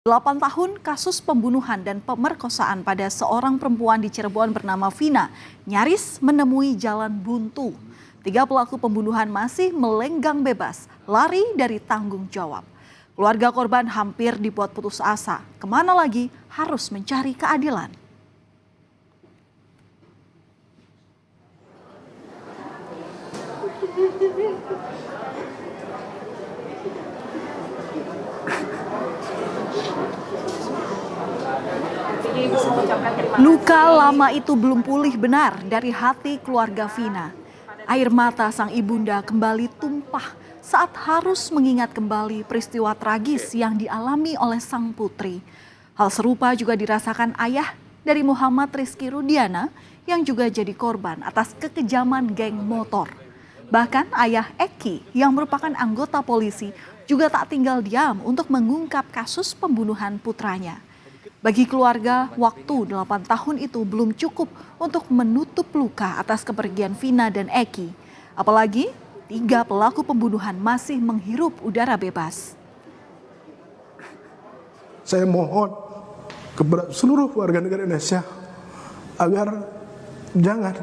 8 tahun kasus pembunuhan dan pemerkosaan pada seorang perempuan di Cirebon bernama Vina nyaris menemui jalan buntu. 3 pelaku pembunuhan masih melenggang bebas, lari dari tanggung jawab. Keluarga korban hampir dibuat putus asa. Kemana lagi harus mencari keadilan? Luka lama itu belum pulih benar dari hati keluarga Vina. Air mata sang ibunda kembali tumpah saat harus mengingat kembali peristiwa tragis yang dialami oleh sang putri. Hal serupa juga dirasakan ayah dari Muhammad Rizky Rudiana yang juga jadi korban atas kekejaman geng motor. Bahkan ayah Eki yang merupakan anggota polisi juga tak tinggal diam untuk mengungkap kasus pembunuhan putranya. Bagi keluarga, waktu 8 tahun itu belum cukup untuk menutup luka atas kepergian Vina dan Eki. Apalagi 3 pelaku pembunuhan masih menghirup udara bebas. Saya mohon kepada seluruh warga negara Indonesia agar jangan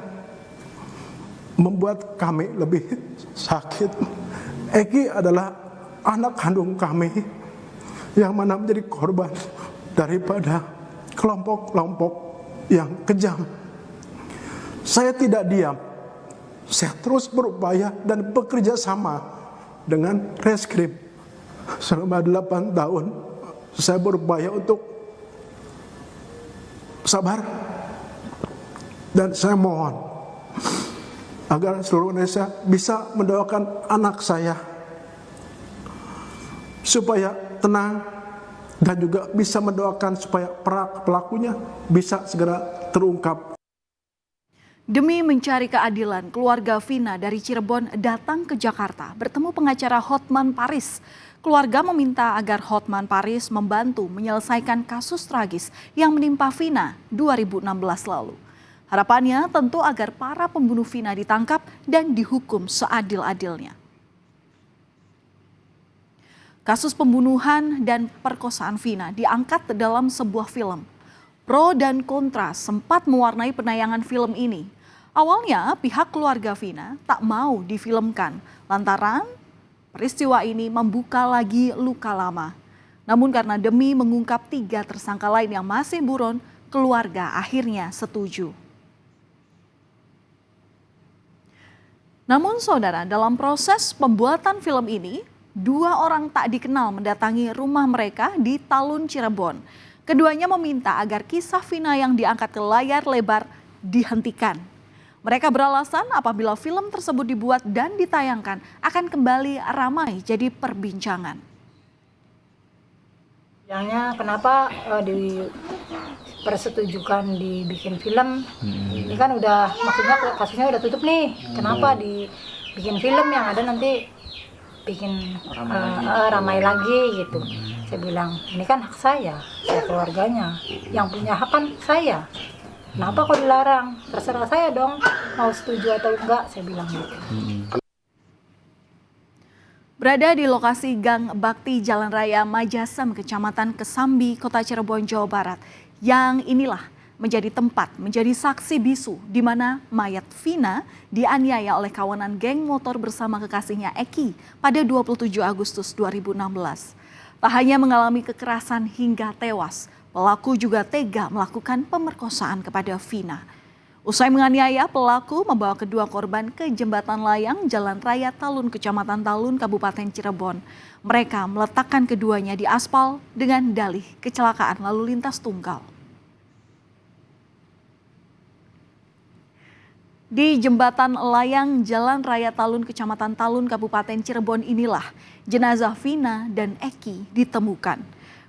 membuat kami lebih sakit. Eki adalah anak kandung kami yang mana menjadi korban daripada kelompok-kelompok yang kejam. Saya tidak diam, saya terus berupaya dan bekerja sama dengan Reskrim. Selama 8 tahun saya berupaya untuk sabar, dan saya mohon agar seluruh Indonesia bisa mendoakan anak saya supaya tenang, dan juga bisa mendoakan supaya pelakunya bisa segera terungkap. Demi mencari keadilan, keluarga Vina dari Cirebon datang ke Jakarta bertemu pengacara Hotman Paris. Keluarga meminta agar Hotman Paris membantu menyelesaikan kasus tragis yang menimpa Vina 2016 lalu. Harapannya tentu agar para pembunuh Vina ditangkap dan dihukum seadil-adilnya. Kasus pembunuhan dan perkosaan Vina diangkat dalam sebuah film. Pro dan kontra sempat mewarnai penayangan film ini. Awalnya pihak keluarga Vina tak mau difilmkan lantaran peristiwa ini membuka lagi luka lama. Namun karena demi mengungkap 3 tersangka lain yang masih buron, keluarga akhirnya setuju. Namun saudara, dalam proses pembuatan film ini, 2 orang tak dikenal mendatangi rumah mereka di Talun, Cirebon. Keduanya meminta agar kisah Vina yang diangkat ke layar lebar dihentikan. Mereka beralasan apabila film tersebut dibuat dan ditayangkan akan kembali ramai jadi perbincangan. Bilangnya kenapa dipersetujukan dibikin film? Ini kan udah, maksudnya kasusnya udah tutup nih. Kenapa dibikin film yang ada nanti bikin ramai lagi gitu. Saya bilang, ini kan hak saya keluarganya. Yang punya hak kan saya. Kenapa kok dilarang? Terserah saya dong, mau setuju atau enggak, saya bilang gitu. Berada di lokasi Gang Bakti Jalan Raya Majasem, Kecamatan Kesambi, Kota Cirebon, Jawa Barat. Yang inilah menjadi saksi bisu di mana mayat Vina dianiaya oleh kawanan geng motor bersama kekasihnya Eki pada 27 Agustus 2016. Tak hanya mengalami kekerasan hingga tewas, pelaku juga tega melakukan pemerkosaan kepada Vina. Usai menganiaya, pelaku membawa kedua korban ke jembatan layang Jalan Raya Talun, Kecamatan Talun, Kabupaten Cirebon. Mereka meletakkan keduanya di aspal dengan dalih kecelakaan lalu lintas tunggal. Di jembatan layang Jalan Raya Talun, Kecamatan Talun, Kabupaten Cirebon inilah jenazah Vina dan Eki ditemukan.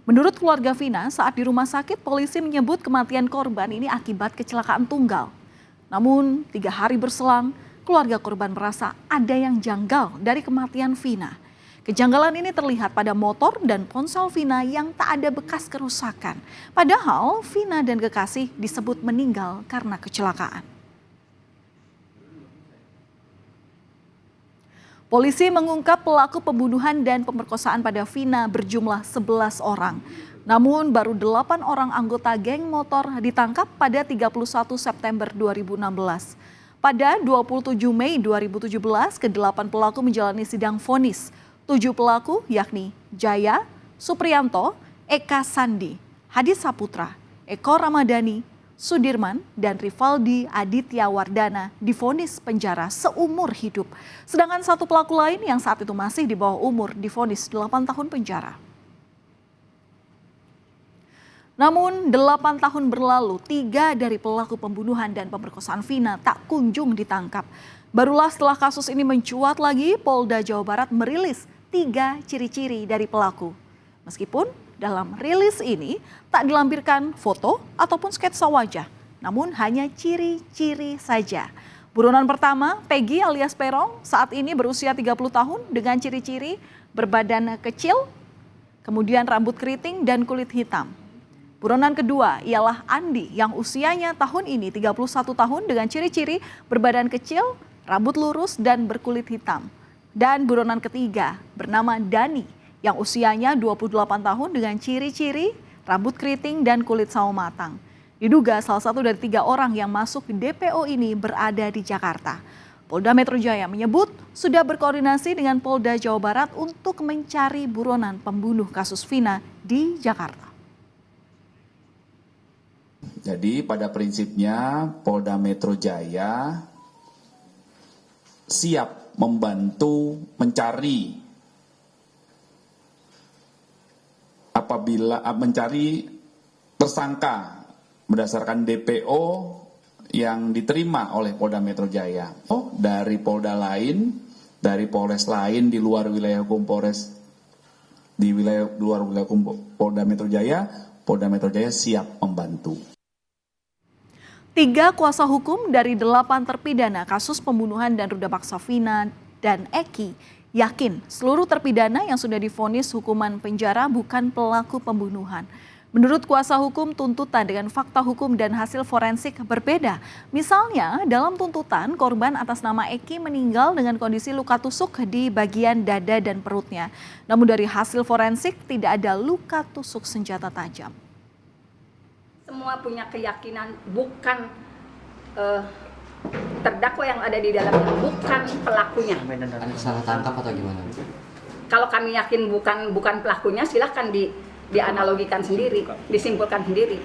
Menurut keluarga Vina, saat di rumah sakit polisi menyebut kematian korban ini akibat kecelakaan tunggal. Namun 3 hari berselang, keluarga korban merasa ada yang janggal dari kematian Vina. Kejanggalan ini terlihat pada motor dan ponsel Vina yang tak ada bekas kerusakan. Padahal Vina dan kekasih disebut meninggal karena kecelakaan. Polisi mengungkap pelaku pembunuhan dan pemerkosaan pada Vina berjumlah 11 orang. Namun baru 8 orang anggota geng motor ditangkap pada 31 September 2016. Pada 27 Mei 2017, ke-8 pelaku menjalani sidang vonis. 7 pelaku yakni Jaya, Supriyanto, Eka Sandi, Hadi Saputra, Eko Ramadhani, Sudirman, dan Rivaldi Aditya Wardana divonis penjara seumur hidup. Sedangkan 1 pelaku lain yang saat itu masih di bawah umur divonis 8 tahun penjara. Namun 8 tahun berlalu, 3 dari pelaku pembunuhan dan pemerkosaan Vina tak kunjung ditangkap. Barulah setelah kasus ini mencuat lagi, Polda Jawa Barat merilis 3 ciri-ciri dari pelaku. Meskipun dalam rilis ini tak dilampirkan foto ataupun sketsa wajah, namun hanya ciri-ciri saja. Buronan pertama, Peggy alias Peron, saat ini berusia 30 tahun dengan ciri-ciri berbadan kecil, kemudian rambut keriting dan kulit hitam. Buronan kedua ialah Andi yang usianya tahun ini 31 tahun dengan ciri-ciri berbadan kecil, rambut lurus dan berkulit hitam. Dan buronan ketiga bernama Dani yang usianya 28 tahun dengan ciri-ciri rambut keriting dan kulit sawo matang. Diduga salah satu dari 3 orang yang masuk di DPO ini berada di Jakarta. Polda Metro Jaya menyebut sudah berkoordinasi dengan Polda Jawa Barat untuk mencari buronan pembunuh kasus Vina di Jakarta. Jadi pada prinsipnya Polda Metro Jaya siap membantu mencari apabila mencari tersangka berdasarkan DPO yang diterima oleh Polda Metro Jaya. Dari Polda lain, dari Polres lain di luar wilayah hukum Polres, di luar wilayah hukum Polda Metro Jaya siap membantu. 3 kuasa hukum dari 8 terpidana kasus pembunuhan dan ruda paksa Vina dan Eki yakin seluruh terpidana yang sudah divonis hukuman penjara bukan pelaku pembunuhan. Menurut kuasa hukum, tuntutan dengan fakta hukum dan hasil forensik berbeda. Misalnya, dalam tuntutan, korban atas nama Eki meninggal dengan kondisi luka tusuk di bagian dada dan perutnya. Namun dari hasil forensik tidak ada luka tusuk senjata tajam. Semua punya keyakinan bukan terdakwa yang ada di dalamnya, bukan pelakunya. Ada salah tangkap atau gimana? Kalau kami yakin bukan pelakunya, silahkan dianalogikan sendiri, disimpulkan sendiri.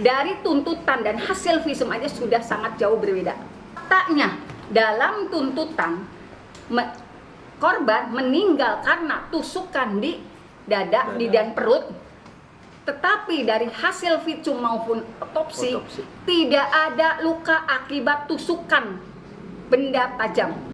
Dari tuntutan dan hasil visum aja sudah sangat jauh berbeda. Faktanya dalam tuntutan korban meninggal karena tusukan di dada, di dan perut. Tetapi dari hasil visum maupun otopsi tidak ada luka akibat tusukan benda tajam.